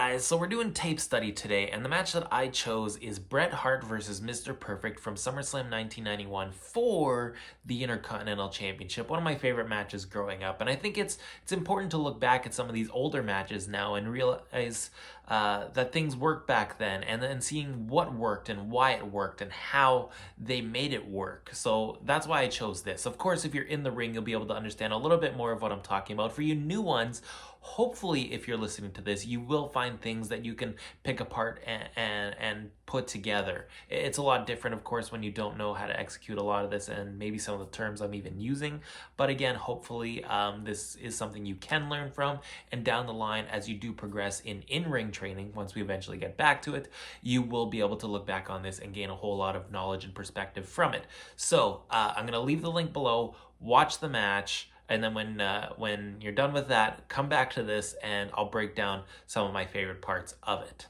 guys, so we're doing tape study today, and the match that I chose is Bret Hart versus Mr. Perfect from Summerslam 1991 for the Intercontinental Championship. One of my favorite matches growing up, and I think it's important to look back at some of these older matches now and realize that things worked back then, and then seeing what worked and why it worked and how they made it work. So that's why I chose this. Of course, if you're in the ring, you'll be able to understand a little bit more of what I'm talking about. For you new ones, hopefully if you're listening to this, you will find things that you can pick apart and put together. It's a lot different, of course, when you don't know how to execute a lot of this and maybe some of the terms I'm even using. But again, hopefully this is something you can learn from, and down the line, as you do progress in-ring training, once we eventually get back to it, you will be able to look back on this and gain a whole lot of knowledge and perspective from it. So I'm going to leave the link below, watch the match, and then when you're done with that, come back to this and I'll break down some of my favorite parts of it.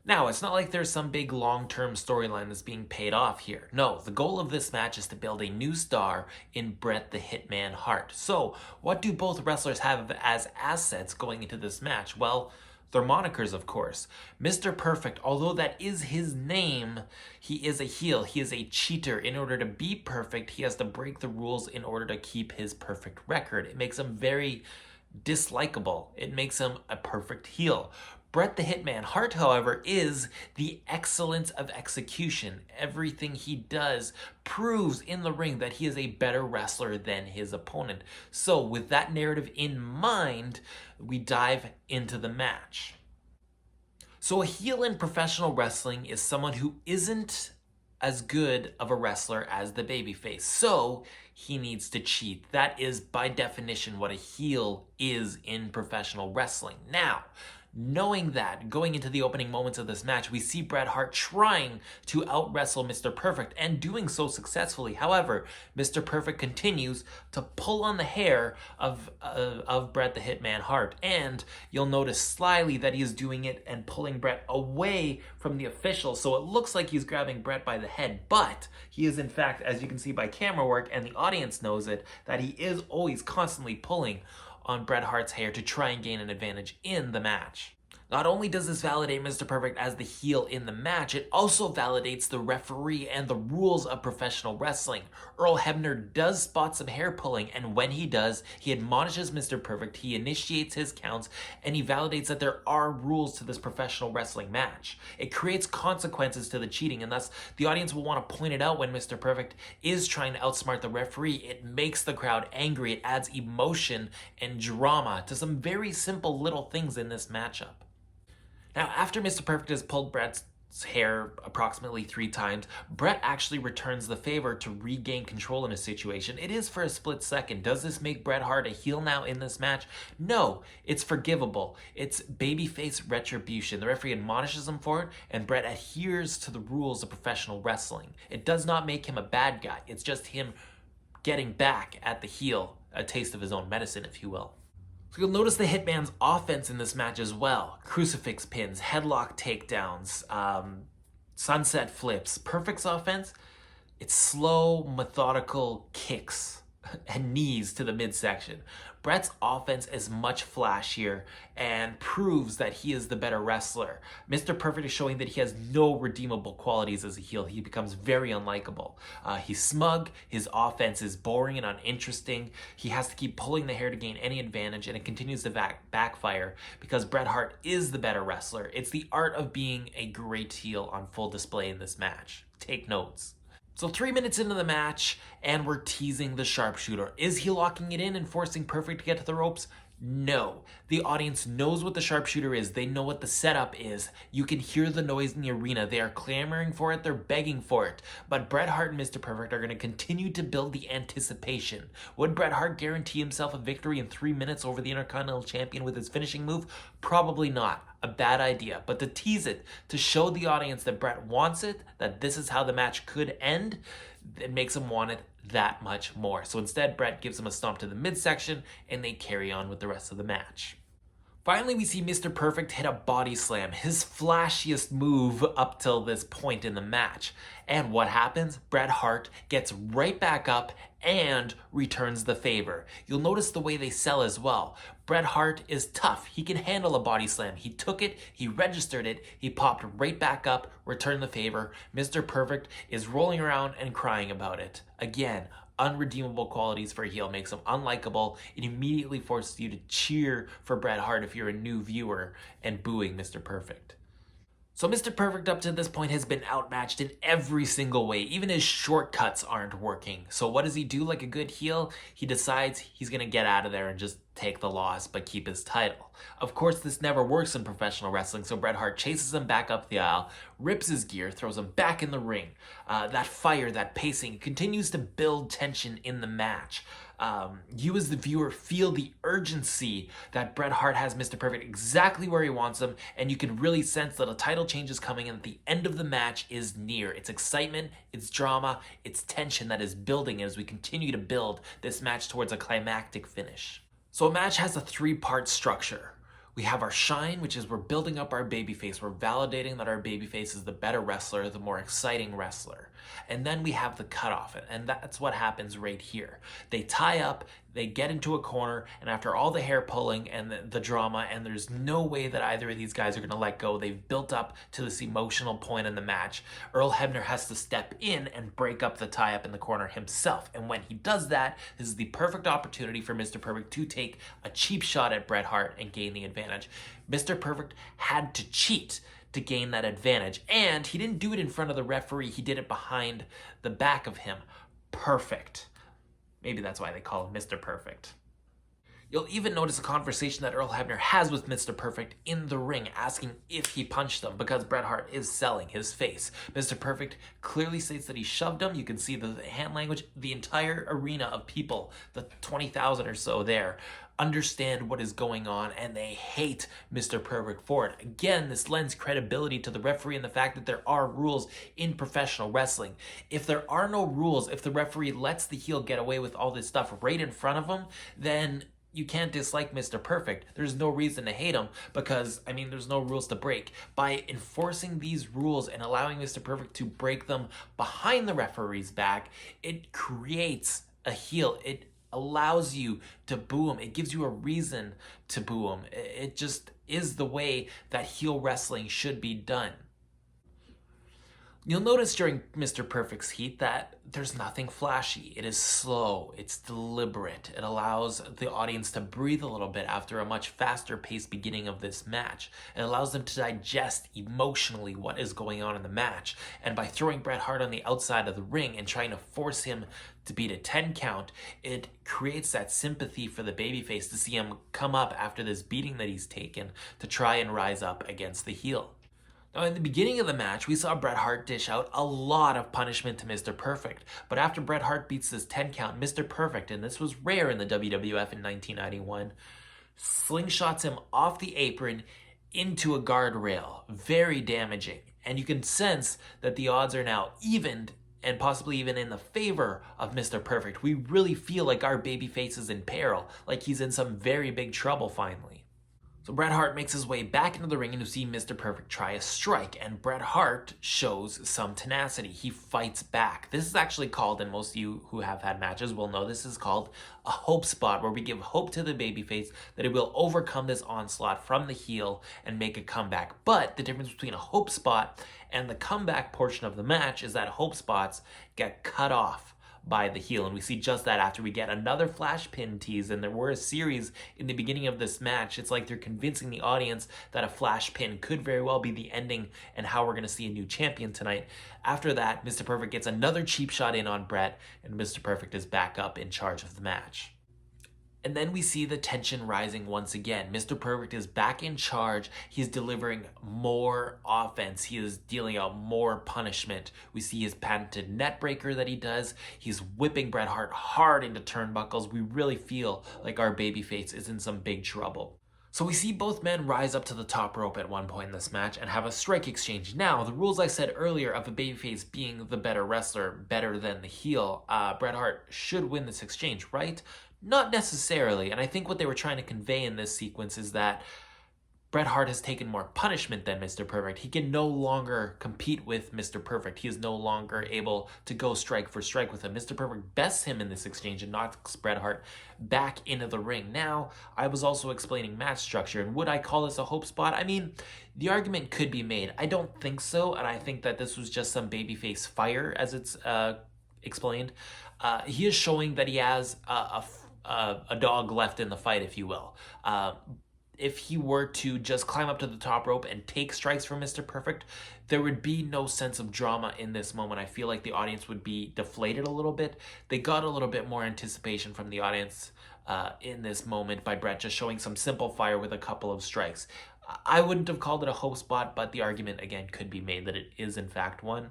Now, it's not like there's some big long-term storyline that's being paid off here. No, the goal of this match is to build a new star in Bret the Hitman Hart. So, what do both wrestlers have as assets going into this match? Well, their monikers, of course. Mr. Perfect, although that is his name, he is a heel. He is a cheater. In order to be perfect, he has to break the rules in order to keep his perfect record. It makes him very dislikable. It makes him a perfect heel. Bret the Hitman Hart, however, is the excellence of execution. Everything he does proves in the ring that he is a better wrestler than his opponent. So with that narrative in mind, we dive into the match. So a heel in professional wrestling is someone who isn't as good of a wrestler as the babyface. So he needs to cheat. That is by definition what a heel is in professional wrestling. Now, knowing that, going into the opening moments of this match, we see Bret Hart trying to out-wrestle Mr. Perfect and doing so successfully. However, Mr. Perfect continues to pull on the hair of Bret the Hitman Hart, and you'll notice slyly that he is doing it and pulling Bret away from the official, so it looks like he's grabbing Bret by the head, but he is in fact, as you can see by camera work, and the audience knows it, that he is always constantly pulling on Bret Hart's hair to try and gain an advantage in the match. Not only does this validate Mr. Perfect as the heel in the match, it also validates the referee and the rules of professional wrestling. Earl Hebner does spot some hair pulling, and when he does, he admonishes Mr. Perfect, he initiates his counts, and he validates that there are rules to this professional wrestling match. It creates consequences to the cheating, and thus the audience will want to point it out when Mr. Perfect is trying to outsmart the referee. It makes the crowd angry. It adds emotion and drama to some very simple little things in this matchup. Now, after Mr. Perfect has pulled Bret's hair approximately 3 times, Bret actually returns the favor to regain control in a situation. It is for a split second. Does this make Bret Hart a heel now in this match? No, it's forgivable. It's babyface retribution. The referee admonishes him for it, and Bret adheres to the rules of professional wrestling. It does not make him a bad guy. It's just him getting back at the heel, a taste of his own medicine, if you will. So you'll notice the Hitman's offense in this match as well. Crucifix pins, headlock takedowns, sunset flips. Perfect's offense, it's slow, methodical kicks and knees to the midsection. Bret's offense is much flashier and proves that he is the better wrestler. Mr. Perfect is showing that he has no redeemable qualities as a heel. He becomes very unlikable. He's smug, his offense is boring and uninteresting. He has to keep pulling the hair to gain any advantage, and it continues to backfire because Bret Hart is the better wrestler. It's the art of being a great heel on full display in this match. Take notes. So 3 minutes into the match, and we're teasing the sharpshooter. Is he locking it in and forcing Perfect to get to the ropes? No. The audience knows what the sharpshooter is. They know what the setup is. You can hear the noise in the arena. They are clamoring for it. They're begging for it. But Bret Hart and Mr. Perfect are going to continue to build the anticipation. Would Bret Hart guarantee himself a victory in 3 minutes over the Intercontinental Champion with his finishing move? Probably not. A bad idea. But to tease it, to show the audience that Bret wants it, that this is how the match could end, it makes him want it that much more. So instead, Bret gives him a stomp to the midsection, and they carry on with the rest of the match. Finally, we see Mr. Perfect hit a body slam, his flashiest move up till this point in the match. And what happens? Bret Hart gets right back up and returns the favor. You'll notice the way they sell as well. Bret Hart is tough. He can handle a body slam. He took it, he registered it, he popped right back up, returned the favor. Mr. Perfect is rolling around and crying about it. Again, unredeemable qualities for a heel, makes him unlikable. It immediately forces you to cheer for Bret Hart if you're a new viewer and booing Mr. Perfect. So Mr. Perfect up to this point has been outmatched in every single way. Even his shortcuts aren't working. So what does he do like a good heel? He decides he's going to get out of there and just take the loss but keep his title. Of course, this never works in professional wrestling, so Bret Hart chases him back up the aisle, rips his gear, throws him back in the ring. That fire, that pacing continues to build tension in the match. You as the viewer feel the urgency that Bret Hart has Mr. Perfect exactly where he wants him, and you can really sense that a title change is coming and that the end of the match is near. It's excitement, it's drama, it's tension that is building as we continue to build this match towards a climactic finish. So a match has a three-part structure. We have our shine, which is we're building up our babyface. We're validating that our babyface is the better wrestler, the more exciting wrestler. And then we have the cutoff, and that's what happens right here. They tie up, they get into a corner, and after all the hair pulling and the drama, and there's no way that either of these guys are going to let go, they've built up to this emotional point in the match. Earl Hebner has to step in and break up the tie-up in the corner himself. And when he does that, this is the perfect opportunity for Mr. Perfect to take a cheap shot at Bret Hart and gain the advantage. Mr. Perfect had to cheat to gain that advantage, and he didn't do it in front of the referee, he did it behind the back of him. Perfect. Maybe that's why they call him Mr. Perfect. You'll even notice a conversation that Earl Hebner has with Mr. Perfect in the ring, asking if he punched him, because Bret Hart is selling his face. Mr. Perfect clearly states that he shoved him. You can see the hand language. The entire arena of people, the 20,000 or so there, understand what is going on, and they hate Mr. Perfect for it. Again, this lends credibility to the referee and the fact that there are rules in professional wrestling. If there are no rules, if the referee lets the heel get away with all this stuff right in front of him, then you can't dislike Mr. Perfect. There's no reason to hate him because, there's no rules to break. By enforcing these rules and allowing Mr. Perfect to break them behind the referee's back, it creates a heel. It allows you to boo him. It gives you a reason to boo him. It just is the way that heel wrestling should be done. You'll notice during Mr. Perfect's heat that there's nothing flashy. It is slow, it's deliberate. It allows the audience to breathe a little bit after a much faster paced beginning of this match. It allows them to digest emotionally what is going on in the match. And by throwing Bret Hart on the outside of the ring and trying to force him to beat a 10 count, it creates that sympathy for the babyface to see him come up after this beating that he's taken to try and rise up against the heel. Now, in the beginning of the match, we saw Bret Hart dish out a lot of punishment to Mr. Perfect. But after Bret Hart beats this 10 count, Mr. Perfect, and this was rare in the WWF in 1991, slingshots him off the apron into a guardrail. Very damaging. And you can sense that the odds are now evened and possibly even in the favor of Mr. Perfect. We really feel like our babyface is in peril, like he's in some very big trouble finally. So Bret Hart makes his way back into the ring and you see Mr. Perfect try a strike, and Bret Hart shows some tenacity. He fights back. This is actually called, and most of you who have had matches will know this is called a hope spot, where we give hope to the babyface that it will overcome this onslaught from the heel and make a comeback. But the difference between a hope spot and the comeback portion of the match is that hope spots get cut off by the heel, and we see just that after we get another flash pin tease, and there were a series in the beginning of this match. It's like they're convincing the audience that a flash pin could very well be the ending and how we're going to see a new champion tonight. After that, Mr. Perfect gets another cheap shot in on Bret, and Mr. Perfect is back up in charge of the match. And then we see the tension rising once again. Mr. Perfect is back in charge. He's delivering more offense. He is dealing out more punishment. We see his patented net breaker that he does. He's whipping Bret Hart hard into turnbuckles. We really feel like our babyface is in some big trouble. So we see both men rise up to the top rope at one point in this match and have a strike exchange. Now, the rules I said earlier of a babyface being the better wrestler, better than the heel, Bret Hart should win this exchange, right? Not necessarily, and I think what they were trying to convey in this sequence is that Bret Hart has taken more punishment than Mr. Perfect. He can no longer compete with Mr. Perfect. He is no longer able to go strike for strike with him. Mr. Perfect bests him in this exchange and knocks Bret Hart back into the ring. Now, I was also explaining match structure, and would I call this a hope spot? I mean, the argument could be made. I don't think so, and I think that this was just some babyface fire, as it's explained. He is showing that he has a dog left in the fight, if you will. If he were to just climb up to the top rope and take strikes from Mr. Perfect, there would be no sense of drama in this moment. I feel like the audience would be deflated a little bit. They got a little bit more anticipation from the audience in this moment by Bret just showing some simple fire with a couple of strikes. I wouldn't have called it a hope spot, but the argument, again, could be made that it is in fact one.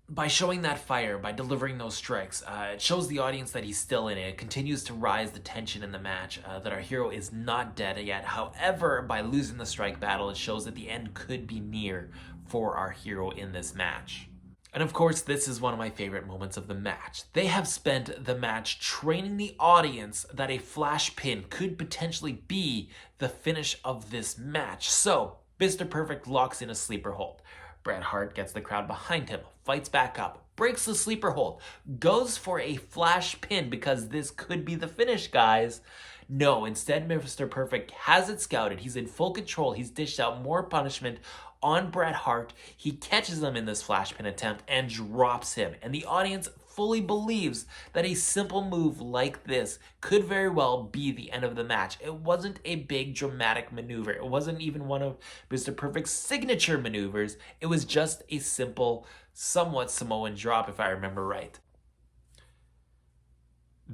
By showing that fire, by delivering those strikes, it shows the audience that he's still in it. It continues to rise the tension in the match, that our hero is not dead yet. However, by losing the strike battle, it shows that the end could be near for our hero in this match. And of course, this is one of my favorite moments of the match. They have spent the match training the audience that a flash pin could potentially be the finish of this match. So, Mr. Perfect locks in a sleeper hold. Bret Hart gets the crowd behind him, fights back up, breaks the sleeper hold, goes for a flash pin because this could be the finish, guys. No, instead Mr. Perfect has it scouted. He's in full control. He's dished out more punishment on Bret Hart. He catches him in this flash pin attempt and drops him. And the audience fully believes that a simple move like this could very well be the end of the match. It wasn't a big dramatic maneuver. It wasn't even one of Mr. Perfect's signature maneuvers. It was just a simple, somewhat Samoan drop, if I remember right.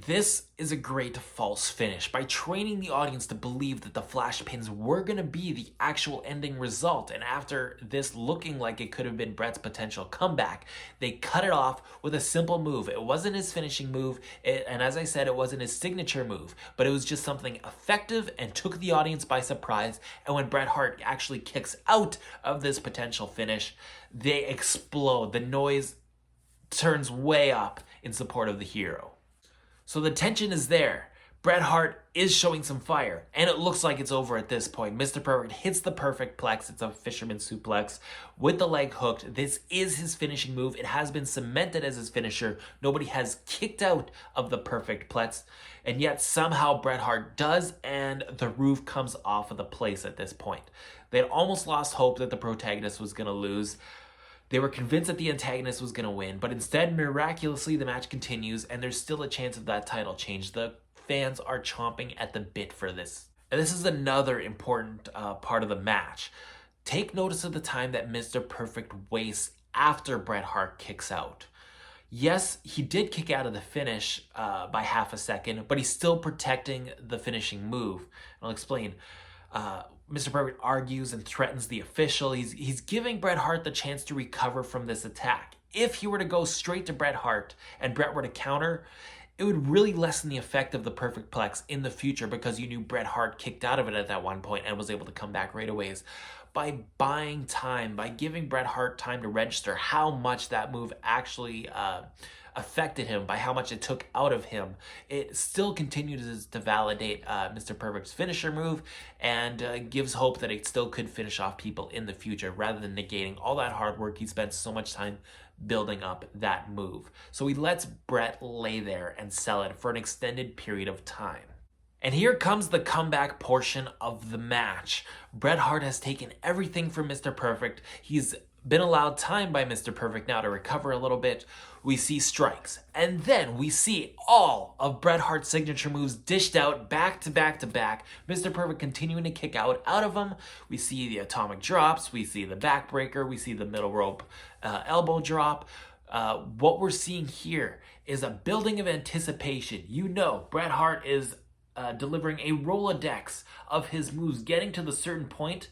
This is a great false finish. By training the audience to believe that the flash pins were going to be the actual ending result, and after this looking like it could have been Bret's potential comeback, they cut it off with a simple move. It wasn't his finishing move, and as I said, it wasn't his signature move, but it was just something effective and took the audience by surprise, and when Bret Hart actually kicks out of this potential finish, they explode. The noise turns way up in support of the hero. So the tension is there. Bret Hart is showing some fire, and it looks like it's over at this point. Mr. Perfect hits the perfect plex. It's a fisherman suplex with the leg hooked. This is his finishing move. It has been cemented as his finisher. Nobody has kicked out of the perfect plex, and yet somehow Bret Hart does, and the roof comes off of the place at this point. They had almost lost hope that the protagonist was going to lose. They were convinced that the antagonist was going to win, but instead, miraculously, the match continues, and there's still a chance of that title change. The fans are chomping at the bit for this. And this is another important part of the match. Take notice of the time that Mr. Perfect wastes after Bret Hart kicks out. Yes, he did kick out of the finish by half a second, but he's still protecting the finishing move. I'll explain. Mr. Perfect argues and threatens the official. He's giving Bret Hart the chance to recover from this attack. If he were to go straight to Bret Hart and Bret were to counter, it would really lessen the effect of the perfect plex in the future because you knew Bret Hart kicked out of it at that one point and was able to come back right away. By buying time, by giving Bret Hart time to register how much that move actually affected him, by how much it took out of him, it still continues to validate Mr. Perfect's finisher move and gives hope that it still could finish off people in the future rather than negating all that hard work he spent so much time building up that move. So he lets Bret lay there and sell it for an extended period of time. And here comes the comeback portion of the match. Bret Hart has taken everything from Mr. Perfect. He's been allowed time by Mr. Perfect now to recover a little bit. We see strikes. And then we see all of Bret Hart's signature moves dished out back to back to back. Mr. Perfect continuing to kick out of them. We see the atomic drops. We see the backbreaker. We see the middle rope elbow drop. What we're seeing here is a building of anticipation. You know, Bret Hart is delivering a Rolodex of his moves, getting to the certain point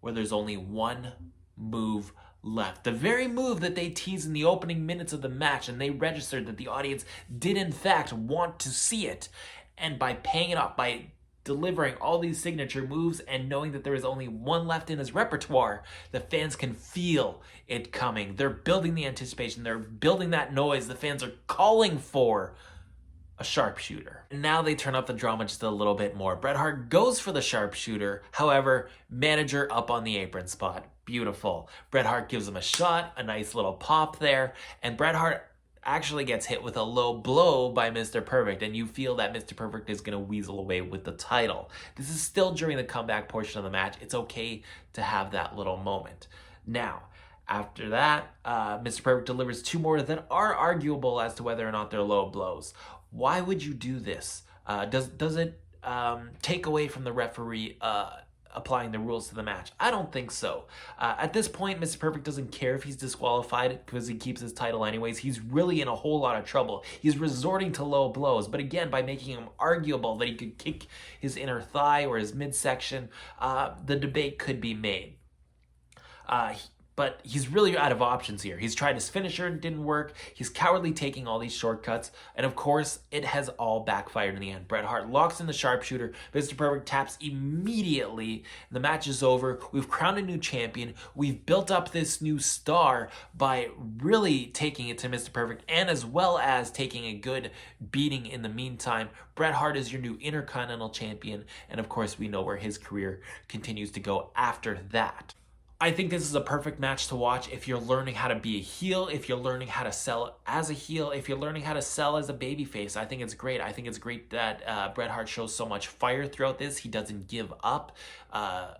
where there's only one move left. The very move that they teased in the opening minutes of the match, and they registered that the audience did in fact want to see it. And by paying it off, by delivering all these signature moves and knowing that there is only one left in his repertoire, the fans can feel it coming. They're building the anticipation. They're building that noise the fans are calling for. a sharpshooter. Now they turn up the drama just a little bit more. Bret Hart goes for the sharpshooter. However, manager up on the apron spot. Beautiful. Bret Hart gives him a shot, a nice little pop there, and Bret Hart actually gets hit with a low blow by Mr. Perfect, and you feel that Mr. Perfect is going to weasel away with the title. This is still during the comeback portion of the match. It's okay to have that little moment. Now, after that, Mr. Perfect delivers two more that are arguable as to whether or not they're low blows. Why would you do this? Does it take away from the referee applying the rules to the match? I don't think so. At this point, Mr. Perfect doesn't care if he's disqualified because he keeps his title anyways. He's really in a whole lot of trouble. He's resorting to low blows, but again, by making him arguable that he could kick his inner thigh or his midsection, the debate could be made. But he's really out of options here. He's tried his finisher, it didn't work. He's cowardly taking all these shortcuts. And of course, it has all backfired in the end. Bret Hart locks in the sharpshooter. Mr. Perfect taps immediately. The match is over. We've crowned a new champion. We've built up this new star by really taking it to Mr. Perfect and as well as taking a good beating in the meantime. Bret Hart is your new Intercontinental Champion. And of course, we know where his career continues to go after that. I think this is a perfect match to watch if you're learning how to be a heel, if you're learning how to sell as a heel, if you're learning how to sell as a babyface. I think it's great. I think it's great that Bret Hart shows so much fire throughout this. He doesn't give up.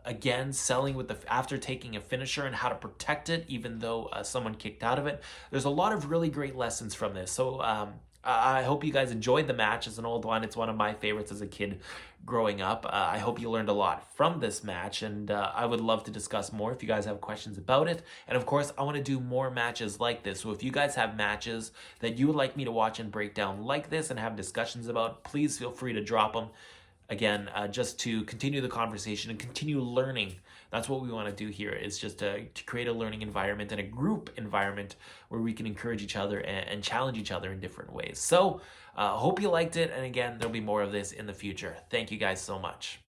Again, selling with after taking a finisher and how to protect it, even though someone kicked out of it. There's a lot of really great lessons from this. So I hope you guys enjoyed the match. It's an old one. It's one of my favorites as a kid growing up. I hope you learned a lot from this match, and I would love to discuss more if you guys have questions about it. And of course, I want to do more matches like this. So if you guys have matches that you would like me to watch and break down like this and have discussions about, please feel free to drop them. Again, just to continue the conversation and continue learning. That's what we want to do here, is just to create a learning environment and a group environment where we can encourage each other and challenge each other in different ways. So, hope you liked it. And again, there'll be more of this in the future. Thank you guys so much.